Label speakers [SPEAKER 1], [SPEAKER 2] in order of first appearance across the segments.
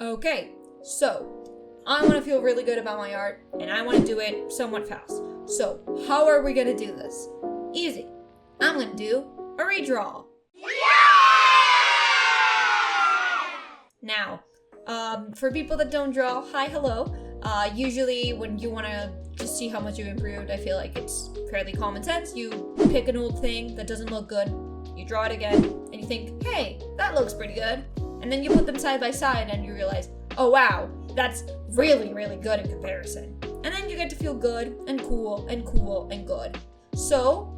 [SPEAKER 1] Okay, so I want to feel really good about my art, and I want to do it somewhat fast. So how are we going to do this? Easy. I'm going to do a redraw. Now, for people that don't draw, hi, hello. Usually when you want to just see how much you've improved, I feel like it's fairly common sense. You pick an old thing that doesn't look good, you draw it again, and you think, hey, that looks pretty good. And then you put them side by side and you realize, oh wow, that's really, really good in comparison. And then you get to feel good and cool and cool and good. So,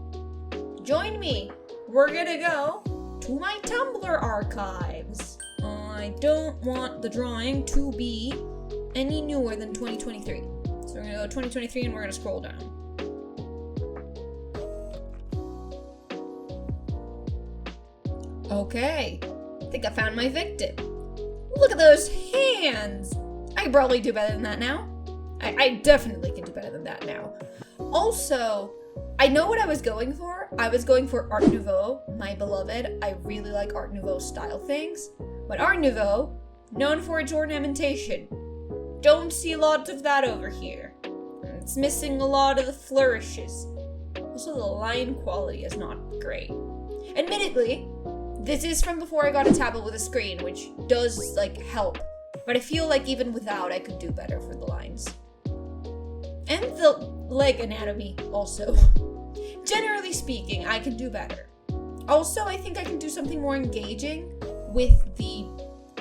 [SPEAKER 1] join me. We're gonna go to my Tumblr archives. I don't want the drawing to be any newer than 2023. So we're gonna go 2023 and we're gonna scroll down. Okay, I think I found my victim. Look at those hands! I can probably do better than that now. I definitely can do better than that now. Also, I know what I was going for. I was going for Art Nouveau, my beloved. I really like Art Nouveau style things. But Art Nouveau, known for its ornamentation. Don't see lots of that over here. It's missing a lot of the flourishes. Also, the line quality is not great. Admittedly, this is from before I got a tablet with a screen, which does, help. But I feel like even without, I could do better for the lines. And the leg anatomy, also. Generally speaking, I can do better. Also, I think I can do something more engaging with the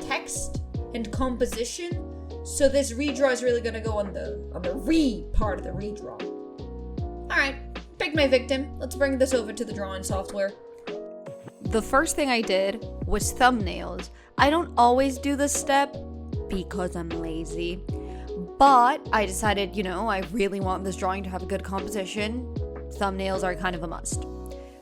[SPEAKER 1] text and composition. So this redraw is really gonna go on the re part of the redraw. Alright, pick my victim. Let's bring this over to the drawing software. The first thing I did was thumbnails. I don't always do this step because I'm lazy. But I decided, I really want this drawing to have a good composition. Thumbnails are kind of a must.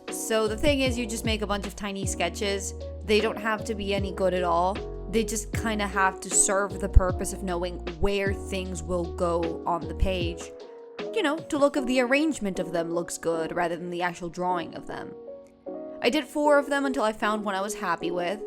[SPEAKER 1] So the thing is, you just make a bunch of tiny sketches. They don't have to be any good at all. They just kind of have to serve the purpose of knowing where things will go on the page. To look if the arrangement of them looks good rather than the actual drawing of them. I did 4 of them until I found one I was happy with.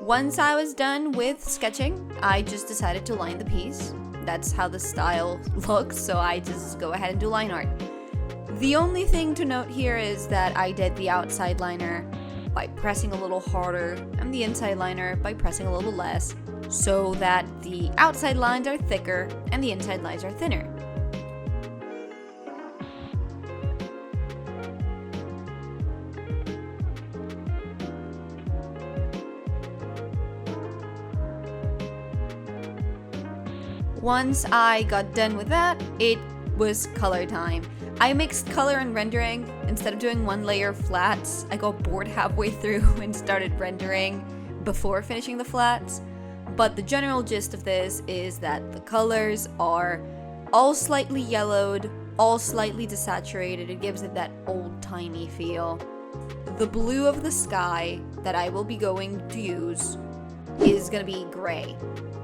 [SPEAKER 1] Once I was done with sketching, I just decided to line the piece. That's how the style looks, so I just go ahead and do line art. The only thing to note here is that I did the outside liner by pressing a little harder and the inside liner by pressing a little less, so that the outside lines are thicker and the inside lines are thinner. Once I got done with that, it was color time. I mixed color and rendering. Instead of doing one layer of flats, I got bored halfway through and started rendering before finishing the flats. But the general gist of this is that the colors are all slightly yellowed, all slightly desaturated. It gives it that old-timey feel. The blue of the sky that I will be going to use is going to be gray.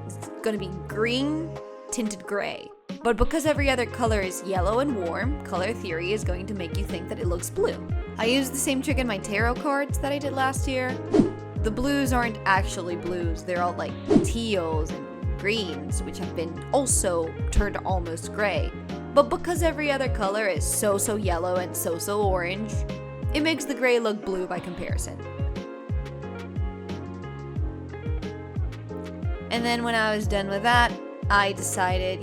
[SPEAKER 1] It's going to be green tinted gray. But because every other color is yellow and warm, color theory is going to make you think that it looks blue. I used the same trick in my tarot cards that I did last year. The blues aren't actually blues, they're all like teals and greens, which have been also turned almost gray. But because every other color is so yellow and so orange, it makes the gray look blue by comparison. And then when I was done with that, I decided,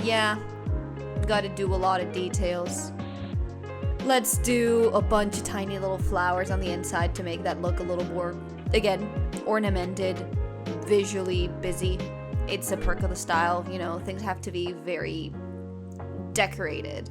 [SPEAKER 1] gotta do a lot of details. Let's do a bunch of tiny little flowers on the inside to make that look a little more, again, ornamented, visually busy. It's a perk of the style, things have to be very decorated.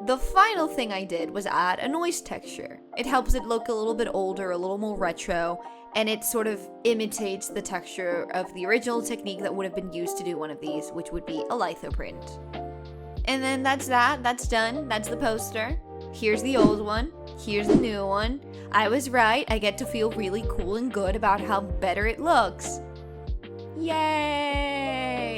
[SPEAKER 1] The final thing I did was add a noise texture. It helps it look a little bit older, a little more retro, and it sort of imitates the texture of the original technique that would have been used to do one of these, which would be a litho print. And then that's done, that's the poster. Here's the old one, here's the new one. I was right, I get to feel really cool and good about how better it looks. Yay!